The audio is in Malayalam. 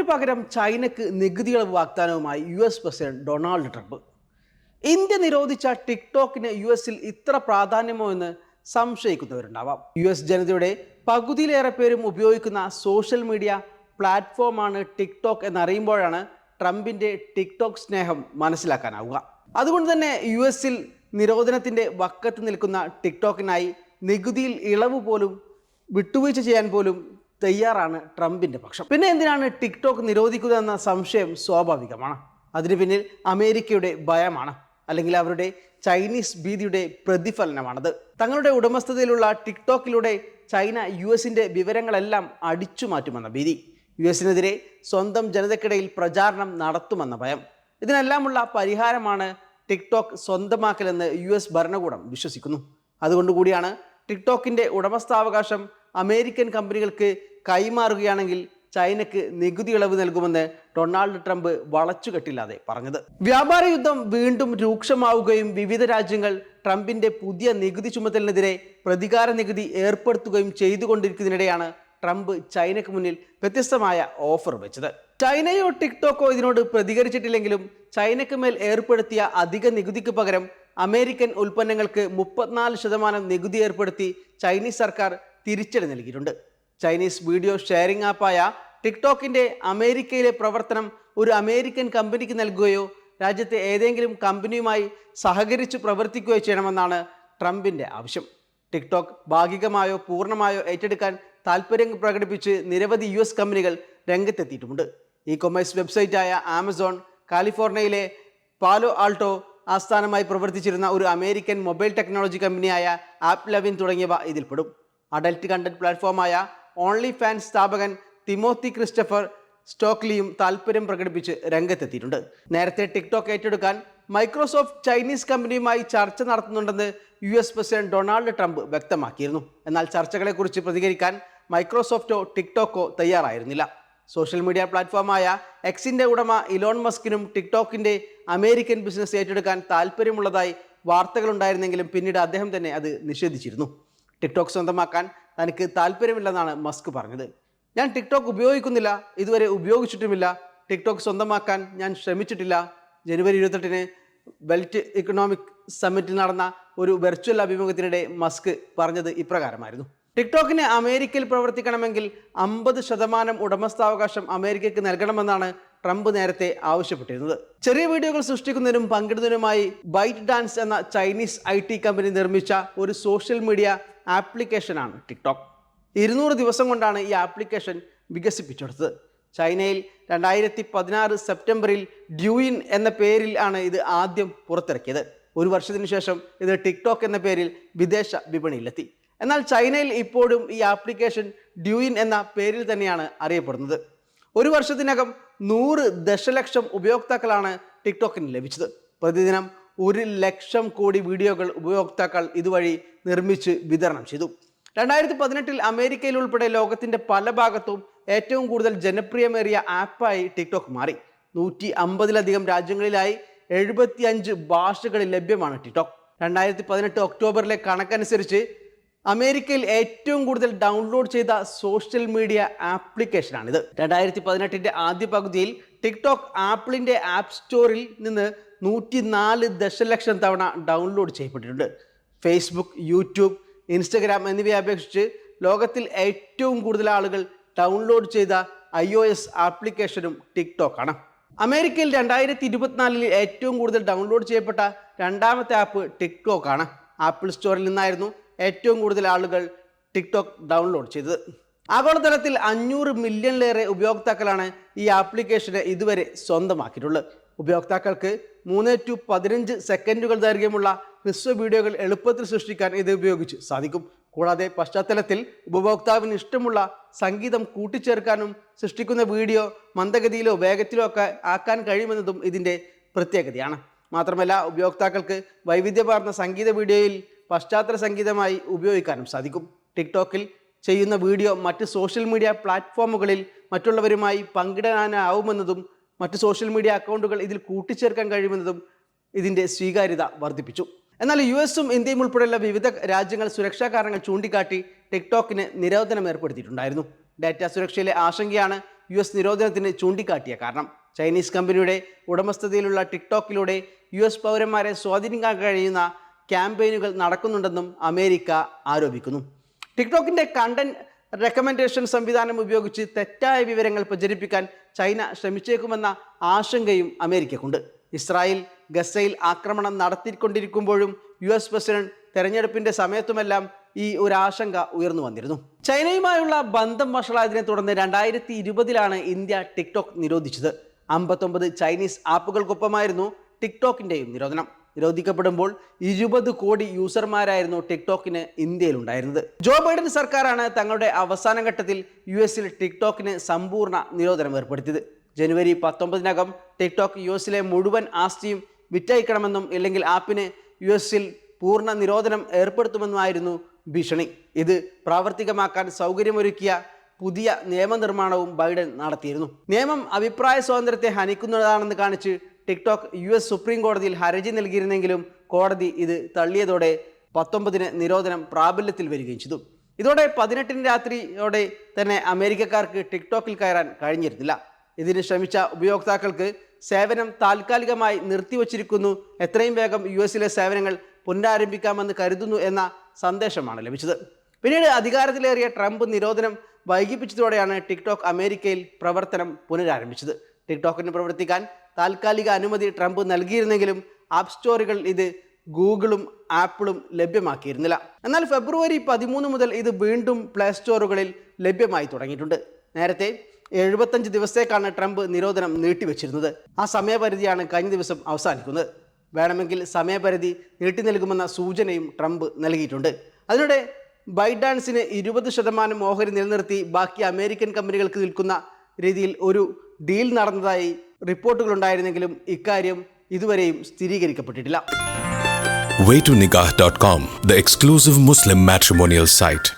ട്രംപിന് പകരം ചൈനയ്ക്ക് നികുതി ഇളവ് വാഗ്ദാനവുമായി US president Donald Trump. India നിരോധിച്ച ടിക്ടോക്കിന് US-ൽ ഇത്ര പ്രാധാന്യമോ എന്ന് സംശയിക്കുന്നവരുണ്ടാവാം. US ജനതയുടെ പകുതിയിലേറെ പേരും ഉപയോഗിക്കുന്ന സോഷ്യൽ മീഡിയ പ്ലാറ്റ്ഫോമാണ് ടിക്ടോക്ക് എന്നറിയുമ്പോഴാണ് ട്രംപിന്റെ ടിക്ടോക്ക് സ്നേഹം മനസ്സിലാക്കാനാവുക. അതുകൊണ്ട് തന്നെ US-ൽ നിരോധനത്തിന്റെ വക്കത്ത് നിൽക്കുന്ന ടിക്ടോക്കിനായി നികുതിയിൽ ഇളവ് പോലും വിട്ടുവീഴ്ച ചെയ്യാൻ പോലും തയ്യാറാണ് ട്രംപിന്റെ പക്ഷം. പിന്നെ എന്തിനാണ് ടിക്ടോക്ക് നിരോധിക്കുക എന്ന സംശയം സ്വാഭാവികമാണ്. അതിന് പിന്നിൽ അമേരിക്കയുടെ ഭയമാണ്, അല്ലെങ്കിൽ അവരുടെ ചൈനീസ് ഭീതിയുടെ പ്രതിഫലനമാണത്. തങ്ങളുടെ ഉടമസ്ഥതയിലുള്ള ടിക്ടോക്കിലൂടെ ചൈന US-ന്റെ വിവരങ്ങളെല്ലാം അടിച്ചു മാറ്റുമെന്ന ഭീതി, US-നെതിരെ സ്വന്തം ജനതയ്ക്കിടയിൽ പ്രചാരണം നടത്തുമെന്ന ഭയം. ഇതിനെല്ലാമുള്ള പരിഹാരമാണ് ടിക്ടോക്ക് സ്വന്തമാക്കലെന്ന് US ഭരണകൂടം വിശ്വസിക്കുന്നു. അതുകൊണ്ടുകൂടിയാണ് ടിക്ടോക്കിന്റെ ഉടമസ്ഥാവകാശം അമേരിക്കൻ കമ്പനികൾക്ക് കൈമാറുകയാണെങ്കിൽ ചൈനയ്ക്ക് നികുതി ഇളവ് നൽകുമെന്ന് ഡൊണാൾഡ് ട്രംപ് വളച്ചുകെട്ടില്ലാതെ പറഞ്ഞത്. വ്യാപാര യുദ്ധം വീണ്ടും രൂക്ഷമാവുകയും വിവിധ രാജ്യങ്ങൾ ട്രംപിന്റെ പുതിയ നികുതി ചുമത്തലിനെതിരെ പ്രതികാര നികുതി ഏർപ്പെടുത്തുകയും ചെയ്തുകൊണ്ടിരിക്കുന്നതിനിടെയാണ് ട്രംപ് ചൈനയ്ക്ക് മുന്നിൽ വ്യത്യസ്തമായ ഓഫർ വെച്ചത്. ചൈനയോ ടിക്ടോക്കോ ഇതിനോട് പ്രതികരിച്ചിട്ടില്ലെങ്കിലും ചൈനയ്ക്ക് മേൽ ഏർപ്പെടുത്തിയ അധിക നികുതിക്ക് പകരം അമേരിക്കൻ ഉൽപ്പന്നങ്ങൾക്ക് 34% നികുതി ഏർപ്പെടുത്തി ചൈനീസ് സർക്കാർ തിരിച്ചടി നൽകിയിട്ടുണ്ട്. ചൈനീസ് വീഡിയോ ഷെയറിംഗ് ആപ്പായ ടിക്ടോക്കിന്റെ അമേരിക്കയിലെ പ്രവർത്തനം ഒരു അമേരിക്കൻ കമ്പനിക്ക് നൽകുകയോ രാജ്യത്തെ ഏതെങ്കിലും കമ്പനിയുമായി സഹകരിച്ച് പ്രവർത്തിക്കുകയോ ചെയ്യണമെന്നാണ് ട്രംപിന്റെ ആവശ്യം. ടിക്ടോക്ക് ഭാഗികമായോ പൂർണ്ണമായോ ഏറ്റെടുക്കാൻ താൽപ്പര്യം പ്രകടിപ്പിച്ച് നിരവധി US കമ്പനികൾ രംഗത്തെത്തിയിട്ടുമുണ്ട്. ഇ-കൊമേഴ്സ് വെബ്സൈറ്റായ ആമസോൺ, കാലിഫോർണിയയിലെ പാലോ ആൾട്ടോ ആസ്ഥാനമായി പ്രവർത്തിച്ചിരുന്ന ഒരു അമേരിക്കൻ മൊബൈൽ ടെക്നോളജി കമ്പനിയായ AppLovin തുടങ്ങിയവ ഇതിൽപ്പെടും. അഡൽറ്റ് കണ്ടന്റ് പ്ലാറ്റ്ഫോമായ ഓൺലി ഫാൻസ് സ്ഥാപകൻ തിമോത്തി ക്രിസ്റ്റഫർ സ്റ്റോക്ലിയും താൽപ്പര്യം പ്രകടിപ്പിച്ച് രംഗത്തെത്തിയിട്ടുണ്ട്. നേരത്തെ ടിക്ടോക്ക് ഏറ്റെടുക്കാൻ മൈക്രോസോഫ്റ്റ് ചൈനീസ് കമ്പനിയുമായി ചർച്ച നടത്തുന്നുണ്ടെന്ന് US പ്രസിഡന്റ് ഡൊണാൾഡ് ട്രംപ് വ്യക്തമാക്കിയിരുന്നു. എന്നാൽ ചർച്ചകളെക്കുറിച്ച് പ്രതികരിക്കാൻ മൈക്രോസോഫ്റ്റോ ടിക്ടോക്കോ തയ്യാറായിരുന്നില്ല. സോഷ്യൽ മീഡിയ പ്ലാറ്റ്ഫോമായ എക്സിന്റെ ഉടമ ഇലോൺ മസ്കിനും ടിക്ടോക്കിന്റെ അമേരിക്കൻ ബിസിനസ് ഏറ്റെടുക്കാൻ താല്പര്യമുള്ളതായി വാർത്തകളുണ്ടായിരുന്നെങ്കിലും പിന്നീട് അദ്ദേഹം തന്നെ അത് നിഷേധിച്ചിരുന്നു. ടിക്ടോക്ക് സ്വന്തമാക്കാൻ തനിക്ക് താല്പര്യമില്ലെന്നാണ് മസ്ക് പറഞ്ഞത്. ഞാൻ ടിക്ടോക്ക് ഉപയോഗിക്കുന്നില്ല, ഇതുവരെ ഉപയോഗിച്ചിട്ടുമില്ല. ടിക്ടോക്ക് സ്വന്തമാക്കാൻ ഞാൻ ശ്രമിച്ചിട്ടില്ല. ജനുവരി 28-ന് വെൽറ്റ് ഇക്കണോമിക് സമ്മിറ്റിൽ നടന്ന ഒരു വെർച്വൽ അഭിമുഖത്തിനിടെ മസ്ക് പറഞ്ഞത് ഇപ്രകാരമായിരുന്നു: ടിക്ടോക്കിന് അമേരിക്കയിൽ പ്രവർത്തിക്കണമെങ്കിൽ 50% ഉടമസ്ഥാവകാശം അമേരിക്കയ്ക്ക് നൽകണമെന്നാണ് ട്രംപ് നേരത്തെ ആവശ്യപ്പെട്ടിരുന്നത്. ചെറിയ വീഡിയോകൾ സൃഷ്ടിക്കുന്നതിനും പങ്കിടുന്നതിനുമായി ബൈറ്റ് ഡാൻസ് എന്ന ചൈനീസ് IT കമ്പനി നിർമ്മിച്ച ഒരു സോഷ്യൽ മീഡിയ ആപ്ലിക്കേഷനാണ് ടിക്ടോക്ക്. 200 ദിവസം കൊണ്ടാണ് ഈ ആപ്ലിക്കേഷൻ വികസിപ്പിച്ചെടുത്തത്. ചൈനയിൽ 2016 സെപ്റ്റംബറിൽ ഡ്യൂയിൻ എന്ന പേരിൽ ആണ് ഇത് ആദ്യം പുറത്തിറക്കിയത്. ഒരു വർഷത്തിനു ശേഷം ഇത് ടിക്ടോക്ക് എന്ന പേരിൽ വിദേശ വിപണിയിലെത്തി. എന്നാൽ ചൈനയിൽ ഇപ്പോഴും ഈ ആപ്ലിക്കേഷൻ ഡ്യൂയിൻ എന്ന പേരിൽ തന്നെയാണ് അറിയപ്പെടുന്നത്. ഒരു വർഷത്തിനകം 100 ദശലക്ഷം ഉപയോക്താക്കളാണ് ടിക്ടോക്കിന് ലഭിച്ചത്. പ്രതിദിനം 1 ലക്ഷം കോടി വീഡിയോകൾ ഉപയോക്താക്കൾ ഇതുവഴി നിർമ്മിച്ച് വിതരണം ചെയ്തു. 2018-ൽ അമേരിക്കയിൽ ഉൾപ്പെടെ ലോകത്തിന്റെ പല ഭാഗത്തും ഏറ്റവും കൂടുതൽ ജനപ്രിയമേറിയ ആപ്പായി ടിക്ടോക്ക് മാറി. 150-ലധികം രാജ്യങ്ങളിലായി 75 ഭാഷകളിൽ ലഭ്യമാണ് ടിക്ടോക്ക്. 2018 ഒക്ടോബറിലെ കണക്കനുസരിച്ച് അമേരിക്കയിൽ ഏറ്റവും കൂടുതൽ ഡൗൺലോഡ് ചെയ്ത സോഷ്യൽ മീഡിയ ആപ്ലിക്കേഷനാണിത്. 2018-ന്റെ ആദ്യ പകുതിയിൽ ടിക്ടോക്ക് ആപ്പിളിന്റെ ആപ്പ് സ്റ്റോറിൽ നിന്ന് 104 ദശലക്ഷം തവണ ഡൗൺലോഡ് ചെയ്യപ്പെട്ടിട്ടുണ്ട്. ഫേസ്ബുക്ക്, യൂട്യൂബ്, ഇൻസ്റ്റഗ്രാം എന്നിവയെ അപേക്ഷിച്ച് ലോകത്തിൽ ഏറ്റവും കൂടുതൽ ആളുകൾ ഡൗൺലോഡ് ചെയ്ത iOS ആപ്ലിക്കേഷനും ടിക്ടോക്കാണ്. അമേരിക്കയിൽ 2024-ൽ ഏറ്റവും കൂടുതൽ ഡൗൺലോഡ് ചെയ്യപ്പെട്ട രണ്ടാമത്തെ ആപ്പ് ടിക്ടോക്കാണ്. ആപ്പിൾ സ്റ്റോറിൽ നിന്നായിരുന്നു ഏറ്റവും കൂടുതൽ ആളുകൾ ടിക്ടോക്ക് ഡൗൺലോഡ് ചെയ്തത്. ആഗോളതലത്തിൽ 500 മില്യണിലേറെ ഉപയോക്താക്കളാണ് ഈ ആപ്ലിക്കേഷന് ഇതുവരെ സ്വന്തമാക്കിയിട്ടുള്ളത്. ഉപയോക്താക്കൾക്ക് 3 to 15 സെക്കൻഡുകൾ ദൈർഘ്യമുള്ള ഹ്രസ്വ വീഡിയോകൾ എളുപ്പത്തിൽ സൃഷ്ടിക്കാൻ ഇത് ഉപയോഗിച്ച് സാധിക്കും. കൂടാതെ പശ്ചാത്തലത്തിൽ ഉപഭോക്താവിന് ഇഷ്ടമുള്ള സംഗീതം കൂട്ടിച്ചേർക്കാനും സൃഷ്ടിക്കുന്ന വീഡിയോ മന്ദഗതിയിലോ വേഗത്തിലോ ഒക്കെ ആക്കാൻ കഴിയുമെന്നതും ഇതിൻ്റെ പ്രത്യേകതയാണ്. മാത്രമല്ല ഉപയോക്താക്കൾക്ക് വൈവിധ്യമാർന്ന സംഗീത വീഡിയോയിൽ പശ്ചാത്തല സംഗീതമായി ഉപയോഗിക്കാനും സാധിക്കും. ടിക്ടോക്കിൽ ചെയ്യുന്ന വീഡിയോ മറ്റ് സോഷ്യൽ മീഡിയ പ്ലാറ്റ്ഫോമുകളിൽ മറ്റുള്ളവരുമായി പങ്കിടാനാവുമെന്നതും മറ്റ് സോഷ്യൽ മീഡിയ അക്കൗണ്ടുകൾ ഇതിൽ കൂട്ടിച്ചേർക്കാൻ കഴിയുമെന്നതും ഇതിൻ്റെ സ്വീകാര്യത വർദ്ധിപ്പിച്ചു. എന്നാൽ US-ഉം ഇന്ത്യയും ഉൾപ്പെടെയുള്ള വിവിധ രാജ്യങ്ങൾ സുരക്ഷാ കാരണങ്ങൾ ചൂണ്ടിക്കാട്ടി ടിക്ടോക്കിന് നിരോധനം ഏർപ്പെടുത്തിയിട്ടുണ്ടായിരുന്നു. ഡാറ്റ സുരക്ഷയിലെ ആശങ്കയാണ് നിരോധനത്തിന് ചൂണ്ടിക്കാട്ടിയ കാരണം. ചൈനീസ് കമ്പനിയുടെ ഉടമസ്ഥതയിലുള്ള ടിക്ടോക്കിലൂടെ പൗരന്മാരെ സ്വാധീനിക്കാൻ കഴിയുന്ന ക്യാമ്പയിനുകൾ നടക്കുന്നുണ്ടെന്നും അമേരിക്ക ആരോപിക്കുന്നു. ടിക്ടോക്കിൻ്റെ കണ്ടന്റ് റെക്കമെൻഡേഷൻ സംവിധാനം ഉപയോഗിച്ച് തെറ്റായ വിവരങ്ങൾ പ്രചരിപ്പിക്കാൻ ചൈന ശ്രമിച്ചേക്കുമെന്ന ആശങ്കയും അമേരിക്കക്കുണ്ട്. ഇസ്രായേൽ ഗസയിൽ ആക്രമണം നടത്തിക്കൊണ്ടിരിക്കുമ്പോഴും പ്രസിഡന്റ് തെരഞ്ഞെടുപ്പിൻ്റെ സമയത്തുമെല്ലാം ഈ ഒരു ആശങ്ക ഉയർന്നു വന്നിരുന്നു. ചൈനയുമായുള്ള ബന്ധം വഷളായതിനെ തുടർന്ന് 2020 ഇന്ത്യ ടിക്ടോക്ക് നിരോധിച്ചത്. 59 ചൈനീസ് ആപ്പുകൾക്കൊപ്പമായിരുന്നു ടിക്ടോക്കിൻ്റെയും നിരോധനം. നിരോധിക്കപ്പെടുമ്പോൾ 20 കോടി യൂസർമാരായിരുന്നു ടിക്ടോക്കിന് ഇന്ത്യയിലുണ്ടായിരുന്നത്. ജോ ബൈഡൻ സർക്കാരാണ് തങ്ങളുടെ അവസാന ഘട്ടത്തിൽ ടിക്ടോക്കിന് സമ്പൂർണ്ണ നിരോധനം ഏർപ്പെടുത്തിയത്. ജനുവരി 19 ടിക്ടോക്ക് മുഴുവൻ ആസ്തിയും വിറ്റയക്കണമെന്നും ഇല്ലെങ്കിൽ ആപ്പിന് പൂർണ്ണ നിരോധനം ഏർപ്പെടുത്തുമെന്നുമായിരുന്നു ഭീഷണി. ഇത് പ്രാവർത്തികമാക്കാൻ സൗകര്യമൊരുക്കിയ പുതിയ നിയമനിർമ്മാണവും ബൈഡൻ നടത്തിയിരുന്നു. നിയമം അഭിപ്രായ സ്വാതന്ത്ര്യത്തെ ഹനിക്കുന്നതാണെന്ന് കാണിച്ച് ടിക്ടോക്ക് സുപ്രീം കോടതിയിൽ ഹർജി നൽകിയിരുന്നെങ്കിലും കോടതി ഇത് തള്ളിയതോടെ 19 നിരോധനം പ്രാബല്യത്തിൽ വരികയും ചെയ്തു. ഇതോടെ 18 രാത്രിയോടെ തന്നെ അമേരിക്കക്കാർക്ക് ടിക്ടോക്കിൽ കയറാൻ കഴിഞ്ഞിരുന്നില്ല. ഇതിന് ശ്രമിച്ച ഉപയോക്താക്കൾക്ക് സേവനം താൽക്കാലികമായി നിർത്തിവച്ചിരിക്കുന്നു, എത്രയും വേഗം സേവനങ്ങൾ പുനരാരംഭിക്കാമെന്ന് കരുതുന്നു എന്ന സന്ദേശമാണ് ലഭിച്ചത്. പിന്നീട് അധികാരത്തിലേറിയ ട്രംപ് നിരോധനം വൈകിപ്പിച്ചതോടെയാണ് ടിക്ടോക്ക് അമേരിക്കയിൽ പ്രവർത്തനം പുനരാരംഭിച്ചത്. ടിക്ടോക്കിന് പ്രവർത്തിക്കാൻ താൽക്കാലിക അനുമതി ട്രംപ് നൽകിയിരുന്നെങ്കിലും ആപ്പ് സ്റ്റോറുകളിൽ ഇത് ഗൂഗിളും ആപ്പിളും ലഭ്യമാക്കിയിരുന്നില്ല. എന്നാൽ ഫെബ്രുവരി 13 മുതൽ ഇത് വീണ്ടും പ്ലേ സ്റ്റോറുകളിൽ ലഭ്യമായി തുടങ്ങിയിട്ടുണ്ട്. നേരത്തെ 75 ദിവസത്തേക്കാണ് ട്രംപ് നിരോധനം നീട്ടിവെച്ചിരുന്നത്. ആ സമയപരിധിയാണ് കഴിഞ്ഞ ദിവസം അവസാനിക്കുന്നത്. വേണമെങ്കിൽ സമയപരിധി നീട്ടി നൽകുമെന്ന സൂചനയും ട്രംപ് നൽകിയിട്ടുണ്ട്. അതിനിടെ ബൈഡാൻസിന് 20% ഓഹരി നിലനിർത്തി ബാക്കി അമേരിക്കൻ കമ്പനികൾക്ക് വിൽക്കുന്ന രീതിയിൽ ഒരു ഡീൽ നടന്നതായി റിപ്പോർട്ടുകളുണ്ടായിരുന്നെങ്കിലും ഇക്കാര്യം ഇതുവരെയും സ്ഥിരീകരിക്കപ്പെട്ടിട്ടില്ല. waytonikah.com, the exclusive Muslim matrimonial site.